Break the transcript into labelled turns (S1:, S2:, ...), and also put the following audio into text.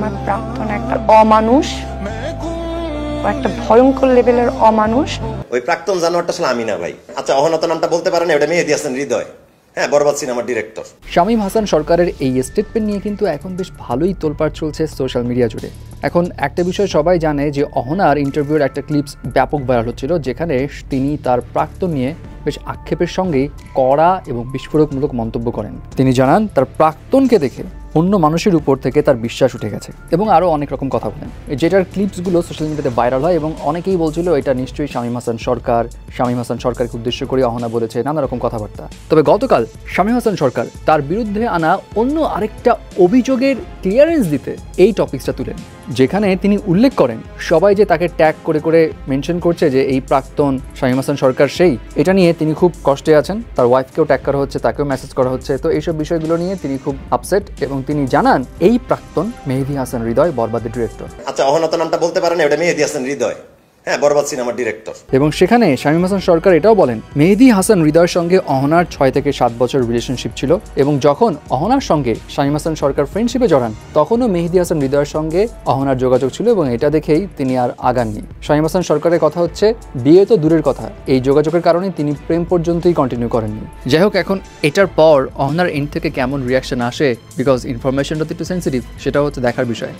S1: আমার প্রাক্তন একটা অমানুষ, একটা ভয়ঙ্কর লেভেলের অমানুষ।
S2: ওই প্রাক্তন জানোয়ারটা আসলে আমি না ভাই। আচ্ছা, অহনাত নামটা বলতে পারেন, ওটা মেহেদী হাসান হৃদয়। হ্যাঁ, বরবাদ সিনেমার ডিরেক্টর।
S3: শামীম হাসান সরকারের এই স্টেটমেন্ট নিয়ে কিন্তু এখন বেশ ভালোই তোলপাড় চলছে সোশ্যাল মিডিয়া জুড়ে। এখন একটা বিষয় সবাই জানে যে অহনার ইন্টারভিউর একটা ক্লিপস ব্যাপক ভাইরাল হচ্ছিল, যেখানে তিনি তার প্রাক্তন নিয়ে বেশ আক্ষেপের সঙ্গেই কড়া এবং বিস্ফোরকমূলক মন্তব্য করেন। তিনি জানান তার প্রাক্তনকে দেখে অন্য মানুষের উপর থেকে তার বিশ্বাস উঠে গেছে এবং আরও অনেক রকম কথা বলেন, যেটার ক্লিপসগুলো সোশ্যাল মিডিয়াতে ভাইরাল হয় এবং অনেকেই বলছিল এটা নিশ্চয়ই শামীম হাসান সরকারকে উদ্দেশ্য করে অহনা বলেছে নানা রকম কথাবার্তা। তবে গতকাল শামীম হাসান সরকার তার বিরুদ্ধে আনা অন্য আরেকটা অভিযোগের ক্লিয়ারেন্স দিতে এই টপিকসটা তুলেন, যেখানে তিনি উল্লেখ করেন সবাই যে তাকে ট্যাগ করে করে মেনশন করছে যে এই প্রাক্তন শামীম হাসান সরকার সেই, এটা নিয়ে তিনি খুব কষ্টে আছেন। তার ওয়াইফকেও ট্যাগ করা হচ্ছে, তাকেও মেসেজ করা হচ্ছে। তো এইসব বিষয়গুলো নিয়ে তিনি খুব আপসেট এবং তিনি জানান এই প্রাক্তন মেহেদী হাসান হৃদয় বরবাদের ডিরেক্টর।
S2: আচ্ছা, অহনাত নামটা বলতে পারেন, ওটা মেহেদী হাসান হৃদয়। হ্যাঁ, বরবাদ সিনেমার ডিরেক্টর।
S3: এবং সেখানে শামীম হাসান সরকার এটাও বলেন মেহেদী হাসান হৃদয়ের সঙ্গে অহনার 6 থেকে 7 বছর রিলেশনশিপ ছিল এবং যখন অহনার সঙ্গে শামীম হাসান সরকার ফ্রেন্ডশিপে জড়ান তখনও মেহেদী হাসান হৃদয়ের সঙ্গে অহনার যোগাযোগ ছিল এবং এটা দেখেই তিনি আর আগাননি। শামীম হাসান সরকারের কথা হচ্ছে বিয়ে তো দূরের কথা, এই যোগাযোগের কারণে তিনি প্রেম পর্যন্তই কন্টিনিউ করেননি। যাই হোক, এখন এটার পর অহনার এন্ড থেকে কেমন রিয়াকশন আসে, বিকজ ইনফরমেশনটা তো একটু সেন্সিটিভ, সেটা হচ্ছে দেখার বিষয়।